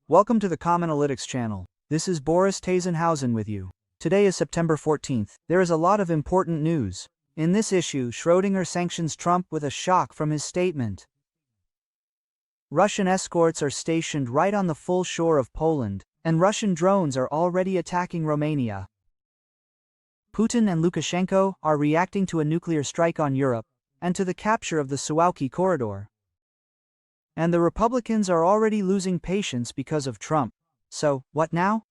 Welcome to the Comanalytics channel. This is Boris Tizengausen with you. Today is September 14th. There is a lot of important news. In this issue, Schrödinger sanctions Trump with a shock from his statement. Russian escorts are stationed right on the full shore of Poland, and Russian drones are already attacking Romania. Putin and Lukashenko are reacting to a nuclear strike on Europe, and to the capture of the Suwalki corridor. And the Republicans are already losing patience because of Trump. So, what now?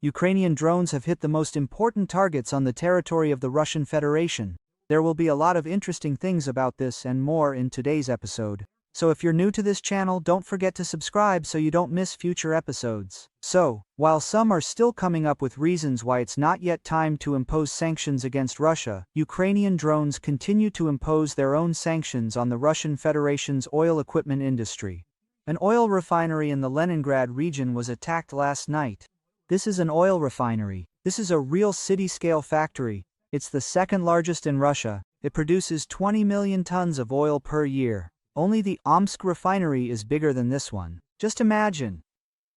Ukrainian drones have hit the most important targets on the territory of the Russian Federation. There will be a lot of interesting things about this and more in today's episode. So if you're new to this channel, don't forget to subscribe so you don't miss future episodes. So, while some are still coming up with reasons why it's not yet time to impose sanctions against Russia, Ukrainian drones continue to impose their own sanctions on the Russian Federation's oil equipment industry. An oil refinery in the Leningrad region was attacked last night. This is an oil refinery. This is a real city-scale factory. It's the second largest in Russia. It produces 20 million tons of oil per year. Only the Omsk refinery is bigger than this one. Just imagine.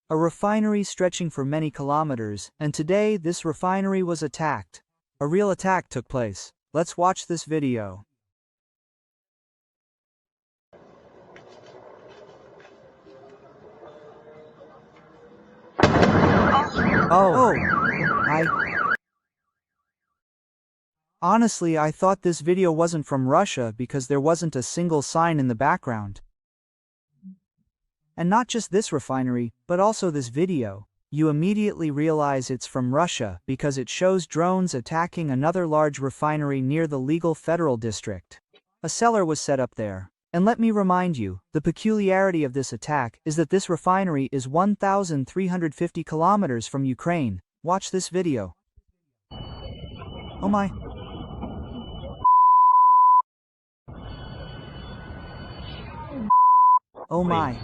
A refinery stretching for many kilometers, and today this refinery was attacked. A real attack took place. Let's watch this video. Honestly, I thought this video wasn't from Russia because there wasn't a single sign in the background. And not just this refinery, but also this video. You immediately realize it's from Russia because it shows drones attacking another large refinery near the legal federal district. A cellar was set up there. And let me remind you, the peculiarity of this attack is that this refinery is 1,350 kilometers from Ukraine. Watch this video. Oh my. Oh my.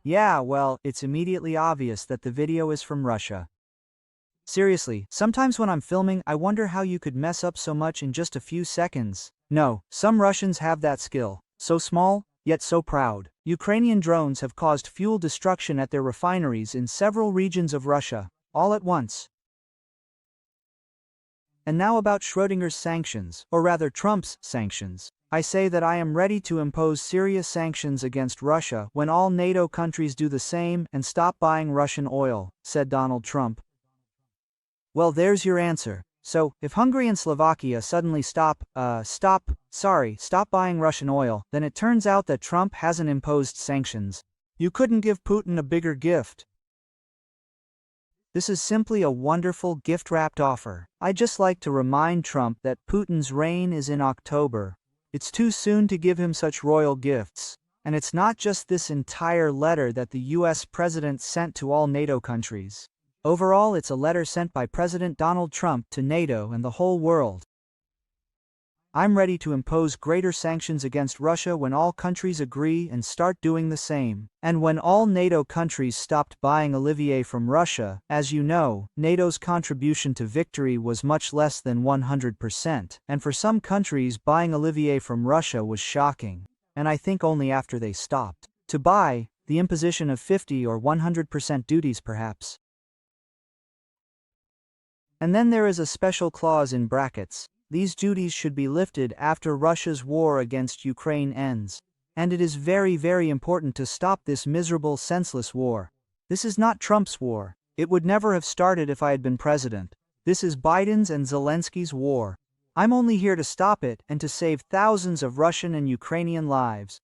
Yeah, well, it's immediately obvious that the video is from Russia. Seriously, sometimes when I'm filming, I wonder how you could mess up so much in just a few seconds. No, some Russians have that skill. So small, yet so proud. Ukrainian drones have caused fuel destruction at their refineries in several regions of Russia, all at once. And now about Schrödinger's sanctions, or rather Trump's sanctions. I say that I am ready to impose serious sanctions against Russia when all NATO countries do the same and stop buying Russian oil, said Donald Trump. Well, there's your answer. So, if Hungary and Slovakia suddenly stop buying Russian oil, then it turns out that Trump hasn't imposed sanctions. You couldn't give Putin a bigger gift. This is simply a wonderful gift-wrapped offer. I'd just like to remind Trump that Putin's reign is in October. It's too soon to give him such royal gifts. And it's not just this entire letter that the US president sent to all NATO countries. Overall, it's a letter sent by President Donald Trump to NATO and the whole world. I'm ready to impose greater sanctions against Russia when all countries agree and start doing the same. And when all NATO countries stopped buying Olivier from Russia, as you know, NATO's contribution to victory was much less than 100%. And for some countries, buying Olivier from Russia was shocking. And I think only after they stopped to buy, the imposition of 50 or 100% duties perhaps. And then there is a special clause in brackets. These duties should be lifted after Russia's war against Ukraine ends. And it is very, very important to stop this miserable, senseless war. This is not Trump's war. It would never have started if I had been president. This is Biden's and Zelensky's war. I'm only here to stop it and to save thousands of Russian and Ukrainian lives.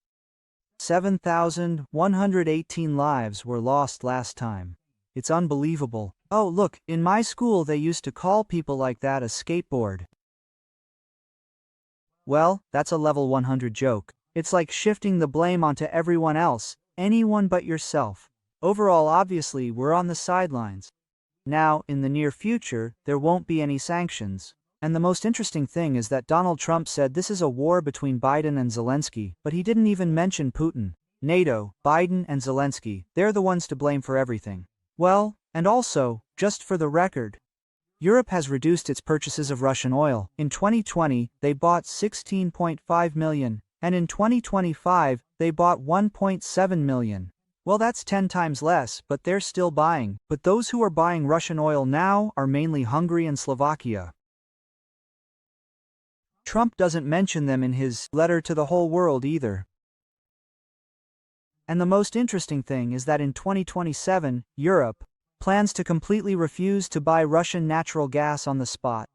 7,118 lives were lost last time. It's unbelievable. Oh, look, in my school they used to call people like that a skateboard. Well, that's a level 100 joke. It's like shifting the blame onto everyone else, anyone but yourself. Overall, obviously, we're on the sidelines. Now, in the near future, there won't be any sanctions. And the most interesting thing is that Donald Trump said this is a war between Biden and Zelensky, but he didn't even mention Putin. NATO, Biden and Zelensky, they're the ones to blame for everything. Well, and also, just for the record, Europe has reduced its purchases of Russian oil. In 2020, they bought 16.5 million And in 2025, they bought 1.7 million. Well, that's 10 times less, but they're still buying. But those who are buying Russian oil now are mainly Hungary and Slovakia. Trump doesn't mention them in his letter to the whole world either. And the most interesting thing is that in 2027, Europe plans to completely refuse to buy Russian natural gas on the spot.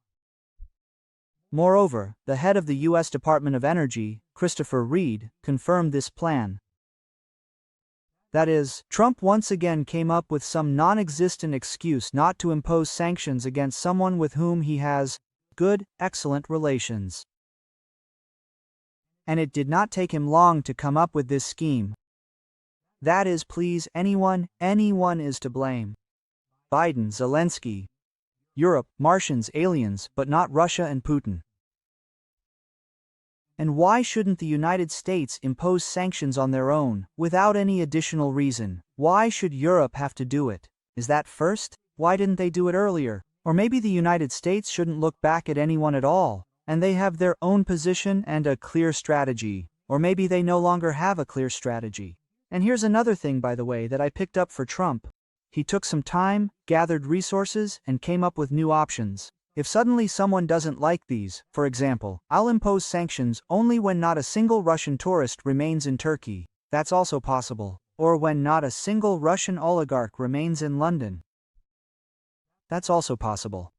Moreover, the head of the U.S. Department of Energy, Christopher Reed, confirmed this plan. That is, Trump once again came up with some non-existent excuse not to impose sanctions against someone with whom he has good, excellent relations. And it did not take him long to come up with this scheme. That is, please, anyone is to blame. Biden, Zelensky, Europe, Martians, aliens, but not Russia and Putin. And why shouldn't the United States impose sanctions on their own, without any additional reason? Why should Europe have to do it? Is that first? Why didn't they do it earlier? Or maybe the United States shouldn't look back at anyone at all, and they have their own position and a clear strategy. Or maybe they no longer have a clear strategy. And here's another thing, by the way, that I picked up for Trump. He took some time, gathered resources, and came up with new options. If suddenly someone doesn't like these, for example, I'll impose sanctions only when not a single Russian tourist remains in Turkey. That's also possible. Or when not a single Russian oligarch remains in London. That's also possible.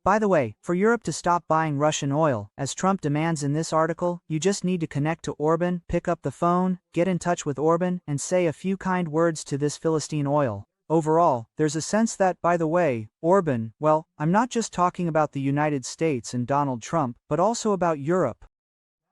By the way, for Europe to stop buying Russian oil, as Trump demands in this article, you just need to connect to Orban, pick up the phone, get in touch with Orban, and say a few kind words to this Philistine oil. Overall, there's a sense that, by the way, Orban, well, I'm not just talking about the United States and Donald Trump, but also about Europe.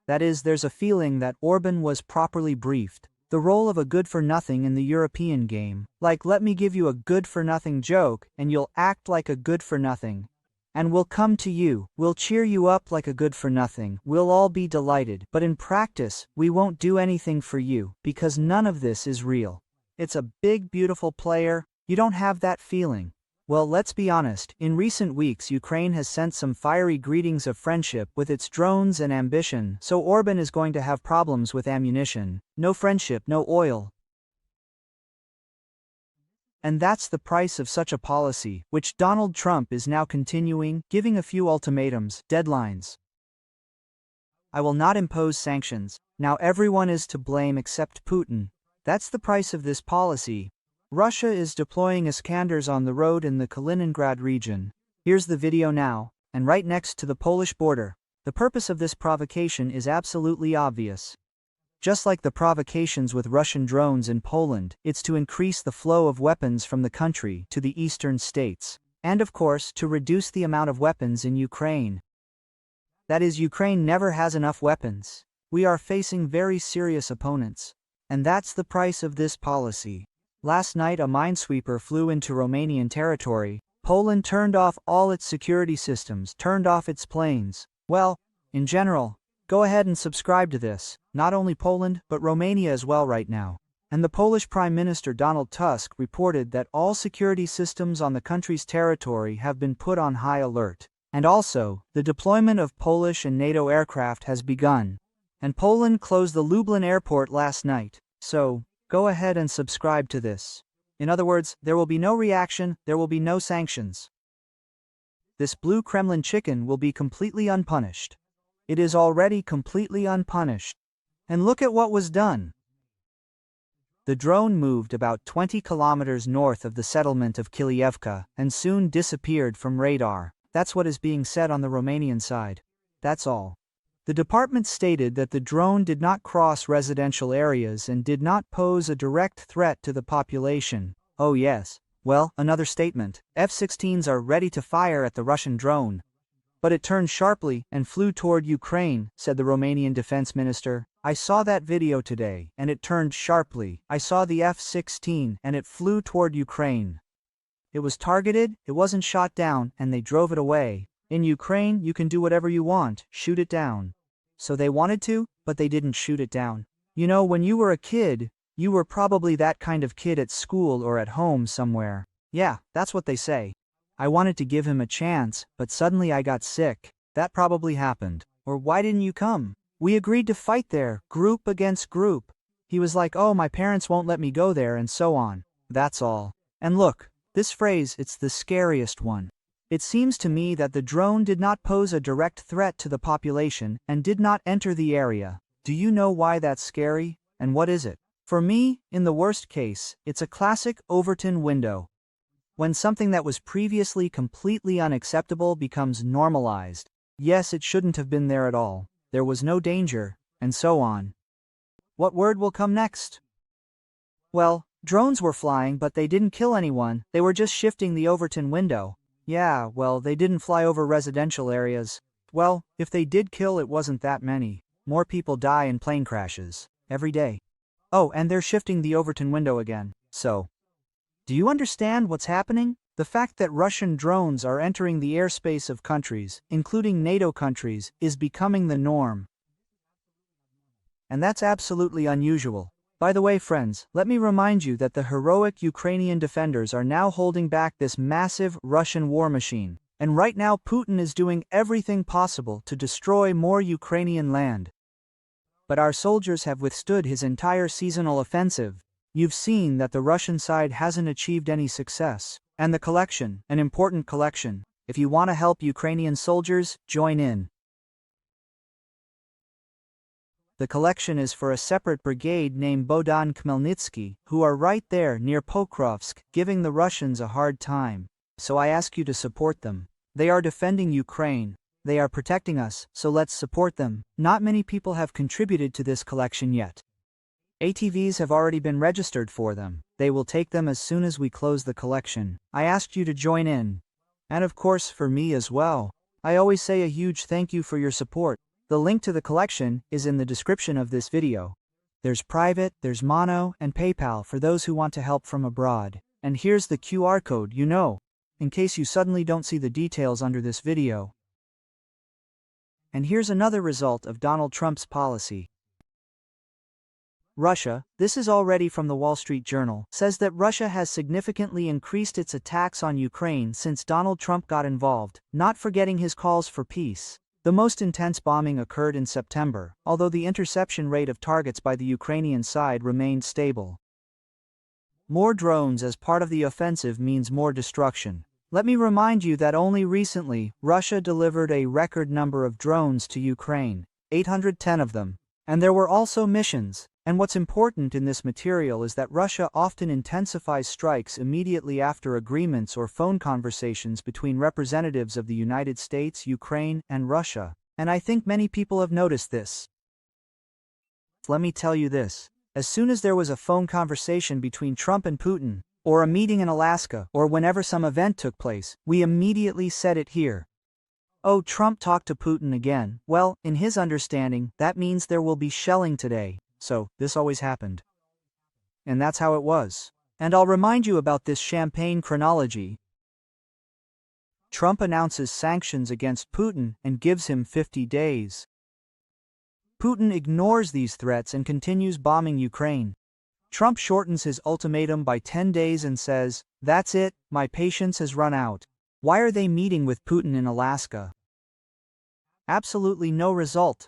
That is, there's a feeling that Orban was properly briefed. The role of a good-for-nothing in the European game. Like, let me give you a good-for-nothing joke, and you'll act like a good-for-nothing. And we'll come to you, we'll cheer you up like a good-for-nothing, we'll all be delighted, but in practice, we won't do anything for you, because none of this is real. It's a big, beautiful player. You don't have that feeling. Well, let's be honest, in recent weeks Ukraine has sent some fiery greetings of friendship with its drones and ambition, so Orban is going to have problems with ammunition. No friendship, no oil. And that's the price of such a policy, which Donald Trump is now continuing, giving a few ultimatums, deadlines. I will not impose sanctions. Now everyone is to blame except Putin. That's the price of this policy. Russia is deploying Iskanders on the road in the Kaliningrad region. Here's the video now, and right next to the Polish border. The purpose of this provocation is absolutely obvious. Just like the provocations with Russian drones in Poland, it's to increase the flow of weapons from the country to the eastern states, and of course to reduce the amount of weapons in Ukraine. That is, Ukraine never has enough weapons. We are facing very serious opponents. And that's the price of this policy. Last night a minesweeper flew into Romanian territory. Poland turned off all its security systems, turned off its planes. Well, in general, go ahead and subscribe to this. Not only Poland, but Romania as well right now. And the Polish Prime Minister Donald Tusk reported that all security systems on the country's territory have been put on high alert. And also, the deployment of Polish and NATO aircraft has begun. And Poland closed the Lublin airport last night. So, go ahead and subscribe to this. In other words, there will be no reaction, there will be no sanctions. This blue Kremlin chicken will be completely unpunished. It is already completely unpunished. And look at what was done. The drone moved about 20 kilometers north of the settlement of Kilievka and soon disappeared from radar. That's what is being said on the Romanian side. That's all. The department stated that the drone did not cross residential areas and did not pose a direct threat to the population. Oh yes. Well, another statement. F-16s are ready to fire at the Russian drone. But it turned sharply and flew toward Ukraine, said the Romanian defense minister. I saw that video today, and it turned sharply. I saw the F-16, and it flew toward Ukraine. It was targeted, it wasn't shot down, and they drove it away. In Ukraine, you can do whatever you want, shoot it down. So they wanted to, but they didn't shoot it down. You know, when you were a kid, you were probably that kind of kid at school or at home somewhere. Yeah, that's what they say. I wanted to give him a chance, but suddenly I got sick. That probably happened. Or why didn't you come? We agreed to fight there, group against group. He was like, oh, my parents won't let me go there, and so on. That's all. And look, this phrase, it's the scariest one. It seems to me that the drone did not pose a direct threat to the population and did not enter the area. Do you know why that's scary? And what is it? For me, in the worst case, it's a classic Overton window. When something that was previously completely unacceptable becomes normalized. Yes, it shouldn't have been there at all. There was no danger, and so on. What word will come next? Well, drones were flying, but they didn't kill anyone. They were just shifting the Overton window. Yeah, well, they didn't fly over residential areas. Well, if they did kill, it wasn't that many. More people die in plane crashes every day. Oh, and they're shifting the Overton window again. So, do you understand what's happening? The fact that Russian drones are entering the airspace of countries, including NATO countries, is becoming the norm. And that's absolutely unusual. By the way, friends, let me remind you that the heroic Ukrainian defenders are now holding back this massive Russian war machine. And right now Putin is doing everything possible to destroy more Ukrainian land. But our soldiers have withstood his entire seasonal offensive. You've seen that the Russian side hasn't achieved any success. And the collection, an important collection. If you want to help Ukrainian soldiers, join in. The collection is for a separate brigade named Bohdan Khmelnytsky, who are right there near Pokrovsk, giving the Russians a hard time. So I ask you to support them. They are defending Ukraine. They are protecting us, so let's support them. Not many people have contributed to this collection yet. ATVs have already been registered for them. They will take them as soon as we close the collection. I asked you to join in. And of course for me as well. I always say a huge thank you for your support. The link to the collection is in the description of this video. There's private, there's mono, and PayPal for those who want to help from abroad. And here's the QR code, in case you suddenly don't see the details under this video. And here's another result of Donald Trump's policy. Russia, this is already from the Wall Street Journal, says that Russia has significantly increased its attacks on Ukraine since Donald Trump got involved, not forgetting his calls for peace. The most intense bombing occurred in September, although the interception rate of targets by the Ukrainian side remained stable. More drones as part of the offensive means more destruction. Let me remind you that only recently, Russia delivered a record number of drones to Ukraine, 810 of them. And there were also missions. And what's important in this material is that Russia often intensifies strikes immediately after agreements or phone conversations between representatives of the United States, Ukraine, and Russia. And I think many people have noticed this. Let me tell you this. As soon as there was a phone conversation between Trump and Putin, or a meeting in Alaska, or whenever some event took place, we immediately said it here. Oh, Trump talked to Putin again. Well, in his understanding, that means there will be shelling today. So, this always happened. And that's how it was. And I'll remind you about this champagne chronology. Trump announces sanctions against Putin and gives him 50 days. Putin ignores these threats and continues bombing Ukraine. Trump shortens his ultimatum by 10 days and says, "That's it, my patience has run out." Why are they meeting with Putin in Alaska? Absolutely no result.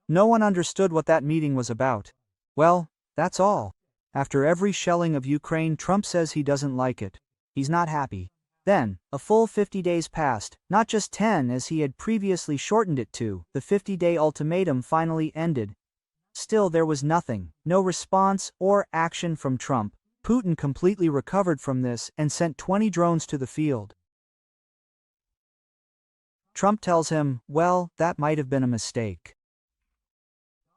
No one understood what that meeting was about. Well, that's all. After every shelling of Ukraine, Trump says he doesn't like it. He's not happy. Then, a full 50 days passed, not just 10 as he had previously shortened it to. The 50-day ultimatum finally ended. Still there was nothing, no response or action from Trump. Putin completely recovered from this and sent 20 drones to the field. Trump tells him, well, that might have been a mistake.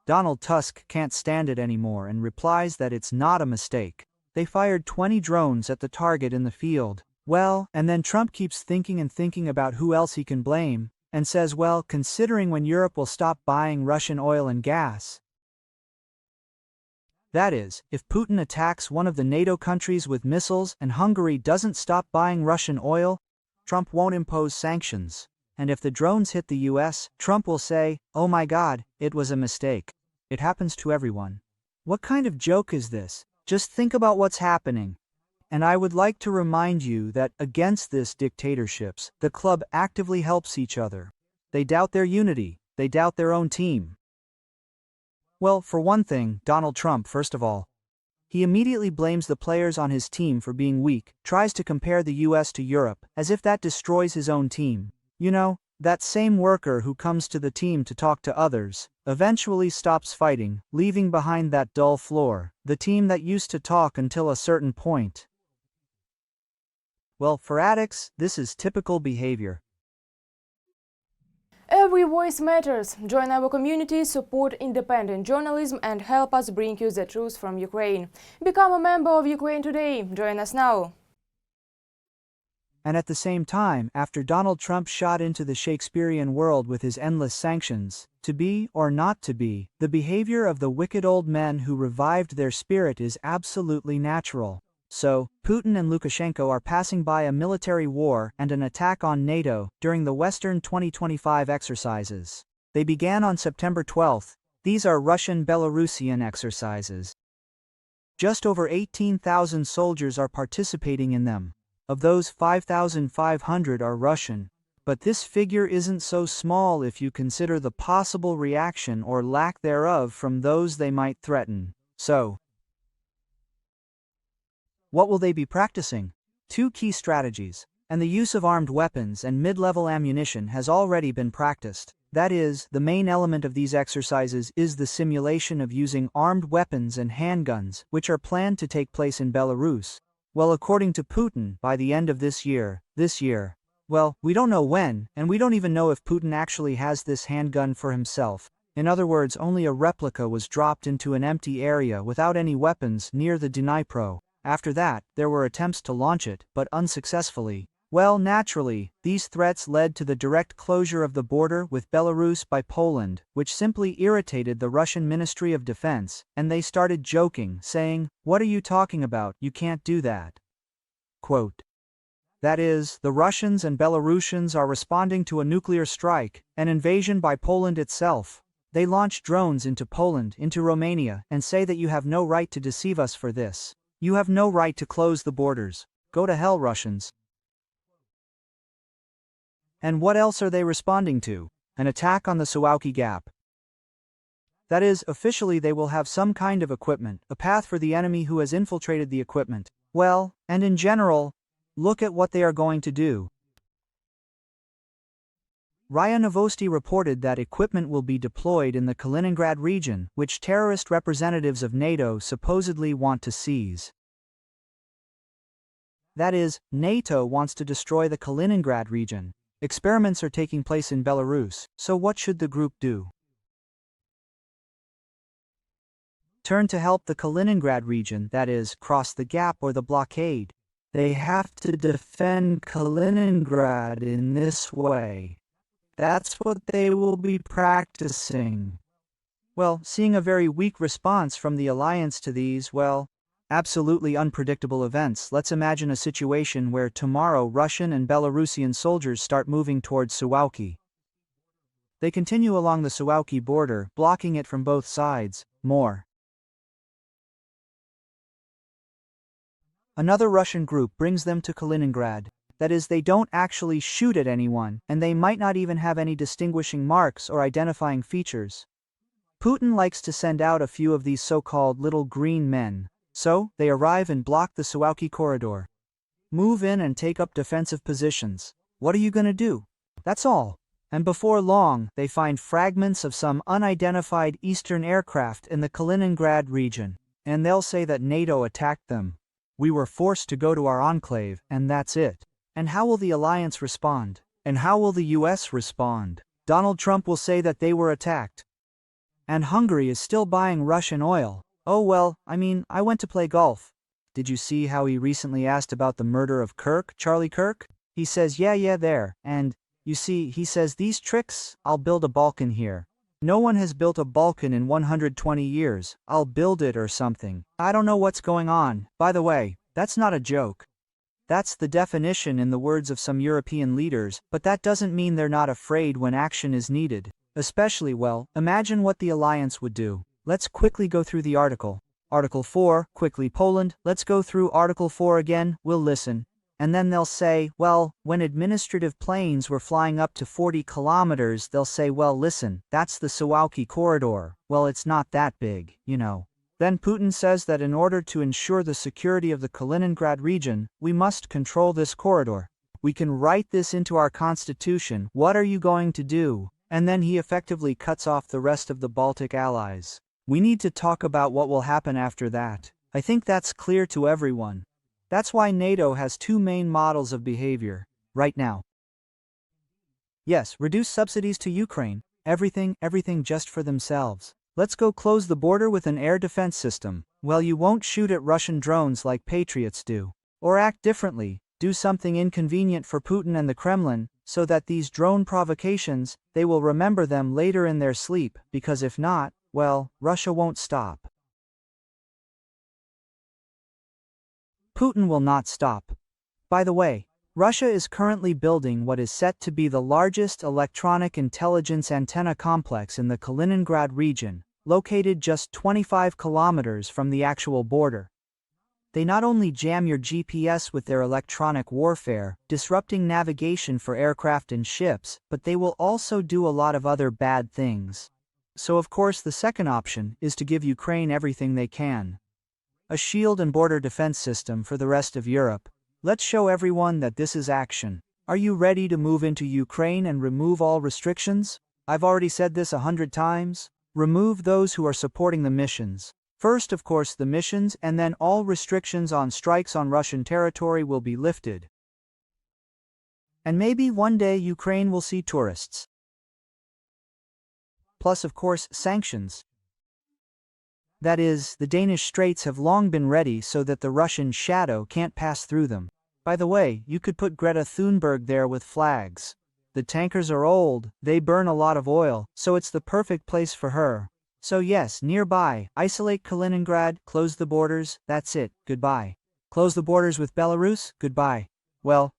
Donald Tusk can't stand it anymore and replies that it's not a mistake. They fired 20 drones at the target in the field. Well, and then Trump keeps thinking and thinking about who else he can blame, and says, well, considering when Europe will stop buying Russian oil and gas. That is, if Putin attacks one of the NATO countries with missiles and Hungary doesn't stop buying Russian oil, Trump won't impose sanctions. And if the drones hit the US, Trump will say, oh my God, it was a mistake. It happens to everyone. What kind of joke is this? Just think about what's happening. And I would like to remind you that against this dictatorships, the club actively helps each other. They doubt their unity, they doubt their own team. Well, for one thing, Donald Trump, first of all. He immediately blames the players on his team for being weak, tries to compare the US to Europe, as if that destroys his own team. You know, that same worker who comes to the team to talk to others, eventually stops fighting, leaving behind that dull floor, the team that used to talk until a certain point. Well, for addicts, this is typical behavior. Every voice matters. Join our community, support independent journalism and help us bring you the truth from Ukraine. Become a member of Ukraine Today. Join us now. And at the same time, after Donald Trump shot into the Shakespearean world with his endless sanctions, to be or not to be, the behavior of the wicked old men who revived their spirit is absolutely natural. So, Putin and Lukashenko are passing by a military war and an attack on NATO during the Western 2025 exercises. They began on September 12th. These are Russian-Belarusian exercises. Just over 18,000 soldiers are participating in them. Of those, 5,500 are Russian. But this figure isn't so small if you consider the possible reaction or lack thereof from those they might threaten. So, what will they be practicing? Two key strategies, and the use of armed weapons and mid-level ammunition has already been practiced. That is, the main element of these exercises is the simulation of using armed weapons and handguns, which are planned to take place in Belarus. Well, according to Putin, by the end of this year. Well, we don't know when, and we don't even know if Putin actually has this handgun for himself. In other words, only a replica was dropped into an empty area without any weapons near the Dnipro. After that, there were attempts to launch it, but unsuccessfully. Well, naturally, these threats led to the direct closure of the border with Belarus by Poland, which simply irritated the Russian Ministry of Defense, and they started joking, saying, "What are you talking about? You can't do that." Quote. That is, the Russians and Belarusians are responding to a nuclear strike, an invasion by Poland itself. They launch drones into Poland, into Romania, and say that you have no right to deceive us for this. You have no right to close the borders. Go to hell, Russians. And what else are they responding to? An attack on the Suwalki Gap. That is, officially they will have some kind of equipment, a path for the enemy who has infiltrated the equipment. Well, and in general, look at what they are going to do. RIA Novosti reported that equipment will be deployed in the Kaliningrad region, which terrorist representatives of NATO supposedly want to seize. That is, NATO wants to destroy the Kaliningrad region. Experiments are taking place in Belarus, so what should the group do? Turn to help the Kaliningrad region, that is, cross the gap or the blockade. They have to defend Kaliningrad in this way. That's what they will be practicing. Well, seeing a very weak response from the alliance to these, well, absolutely unpredictable events, let's imagine a situation where tomorrow Russian and Belarusian soldiers start moving towards Suwalki. They continue along the Suwalki border, blocking it from both sides. More. Another Russian group brings them to Kaliningrad. That is, they don't actually shoot at anyone, and they might not even have any distinguishing marks or identifying features. Putin likes to send out a few of these so-called little green men. So, they arrive and block the Suwalki corridor. Move in and take up defensive positions. What are you gonna do? That's all. And before long, they find fragments of some unidentified Eastern aircraft in the Kaliningrad region, and they'll say that NATO attacked them. We were forced to go to our enclave, and that's it. And how will the alliance respond? And how will the US respond? Donald Trump will say that they were attacked. And Hungary is still buying Russian oil. Oh well, I went to play golf. Did you see how he recently asked about the murder of Charlie Kirk? He says yeah there, and, you see, he says these tricks, I'll build a Balkan here. No one has built a Balkan in 120 years, I'll build it or something. I don't know what's going on. By the way, that's not a joke. That's the definition in the words of some European leaders, but that doesn't mean they're not afraid when action is needed. Especially, well, imagine what the alliance would do. Let's quickly go through the article. Article 4, quickly Poland, let's go through Article 4 again, we'll listen. And then they'll say, well, when administrative planes were flying up to 40 kilometers, they'll say, well, listen, that's the Suwalki corridor. Well, it's not that big, you know. Then Putin says that in order to ensure the security of the Kaliningrad region, we must control this corridor. We can write this into our constitution. What are you going to do? And then he effectively cuts off the rest of the Baltic allies. We need to talk about what will happen after that. I think that's clear to everyone. That's why NATO has two main models of behavior right now. Yes, reduce subsidies to Ukraine. Everything just for themselves. Let's go close the border with an air defense system. Well, you won't shoot at Russian drones like patriots do. Or act differently, do something inconvenient for Putin and the Kremlin, so that these drone provocations, they will remember them later in their sleep, because if not, well, Russia won't stop. Putin will not stop. By the way, Russia is currently building what is set to be the largest electronic intelligence antenna complex in the Kaliningrad region, located just 25 kilometers from the actual border. They not only jam your GPS with their electronic warfare, disrupting navigation for aircraft and ships, but they will also do a lot of other bad things. So of course the second option is to give Ukraine everything they can. A shield and border defense system for the rest of Europe. Let's show everyone that this is action. Are you ready to move into Ukraine and remove all restrictions? I've already said this 100 times. Remove those who are supporting the missions. First, of course, the missions, and then all restrictions on strikes on Russian territory will be lifted. And maybe one day Ukraine will see tourists. Plus, of course, sanctions. That is, the Danish straits have long been ready so that the Russian shadow can't pass through them. By the way, you could put Greta Thunberg there with flags. The tankers are old, they burn a lot of oil, so it's the perfect place for her. So yes, nearby, isolate Kaliningrad, close the borders, that's it, goodbye. Close the borders with Belarus, goodbye. Well,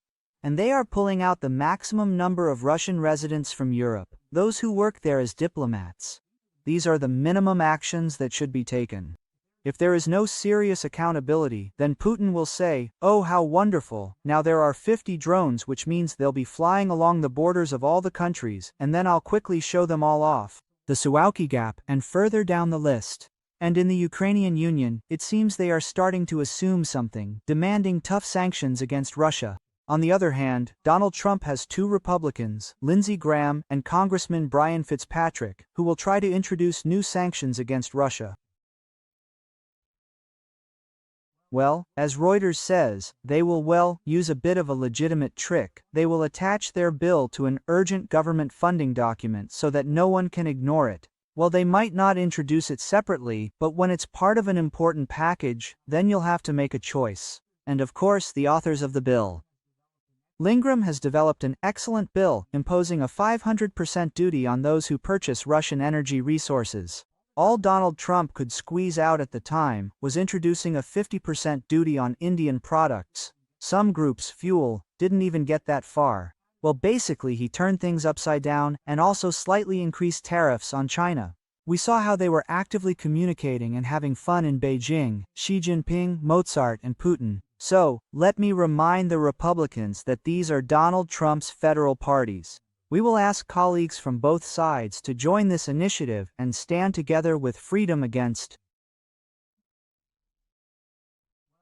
and they are pulling out the maximum number of Russian residents from Europe, those who work there as diplomats. These are the minimum actions that should be taken. If there is no serious accountability, then Putin will say, oh how wonderful, now there are 50 drones, which means they'll be flying along the borders of all the countries, and then I'll quickly show them all off. The Suwalki Gap, and further down the list. And in the Ukrainian Union, it seems they are starting to assume something, demanding tough sanctions against Russia. On the other hand, Donald Trump has two Republicans, Lindsey Graham and Congressman Brian Fitzpatrick, who will try to introduce new sanctions against Russia. Well, as Reuters says, they will, use a bit of a legitimate trick. They will attach their bill to an urgent government funding document so that no one can ignore it. Well, they might not introduce it separately, but when it's part of an important package, then you'll have to make a choice. And of course, the authors of the bill. Lindgren has developed an excellent bill imposing a 500% duty on those who purchase Russian energy resources. All Donald Trump could squeeze out at the time was introducing a 50% duty on Indian products. Some groups, fuel, didn't even get that far. Well, basically he turned things upside down and also slightly increased tariffs on China. We saw how they were actively communicating and having fun in Beijing, Xi Jinping, Mozart and Putin. So, let me remind the Republicans that these are Donald Trump's federal parties. We will ask colleagues from both sides to join this initiative and stand together with freedom against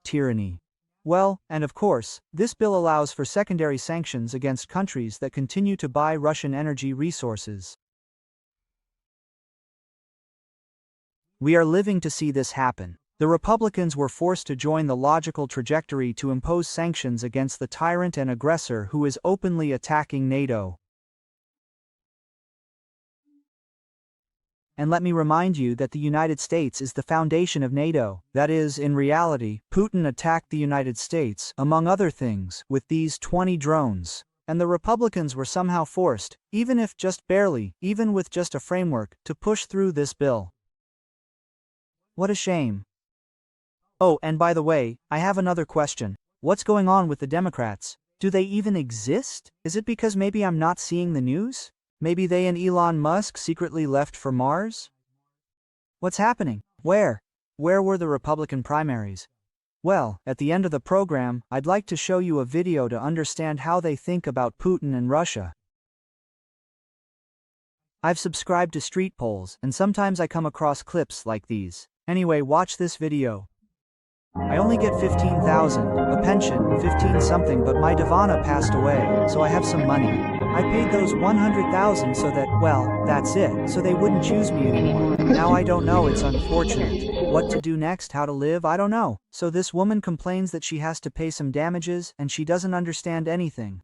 tyranny. Well, and of course, this bill allows for secondary sanctions against countries that continue to buy Russian energy resources. We are living to see this happen. The Republicans were forced to join the logical trajectory to impose sanctions against the tyrant and aggressor who is openly attacking NATO. And let me remind you that the United States is the foundation of NATO. That is, in reality, Putin attacked the United States, among other things, with these 20 drones. And the Republicans were somehow forced, even if just barely, even with just a framework, to push through this bill. What a shame. Oh, and by the way, I have another question. What's going on with the Democrats? Do they even exist? Is it because maybe I'm not seeing the news? Maybe they and Elon Musk secretly left for Mars? What's happening? Where? Where were the Republican primaries? Well, at the end of the program, I'd like to show you a video to understand how they think about Putin and Russia. I've subscribed to Street Polls, and sometimes I come across clips like these. Anyway, watch this video. I only get 15,000, a pension, 15 something, but my Divana passed away, so I have some money. I paid those 100,000 so that, well, that's it, so they wouldn't choose me anymore. Now I don't know, it's unfortunate. What to do next, how to live, I don't know. So this woman complains that she has to pay some damages, and she doesn't understand anything.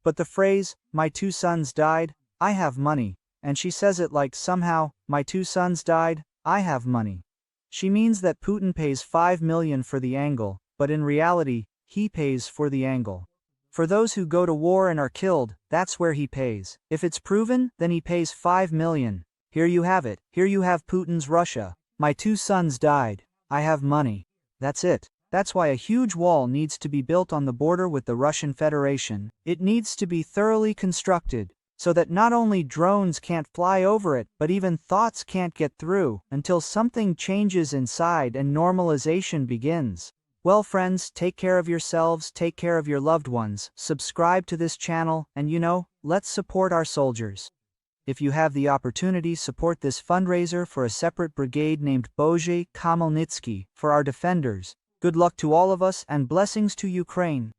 But the phrase, my 2 sons died, I have money, and she says it like somehow, my 2 sons died, I have money. She means that Putin pays 5 million for the angle, but in reality, he pays for the angle. For those who go to war and are killed, that's where he pays. If it's proven, then he pays 5 million. Here you have it. Here you have Putin's Russia. My 2 sons died. I have money. That's it. That's why a huge wall needs to be built on the border with the Russian Federation. It needs to be thoroughly constructed, so that not only drones can't fly over it, but even thoughts can't get through, until something changes inside and normalization begins. Well friends, take care of yourselves, take care of your loved ones, subscribe to this channel, and let's support our soldiers. If you have the opportunity, support this fundraiser for a separate brigade named Boże Khmelnytsky for our defenders. Good luck to all of us and blessings to Ukraine.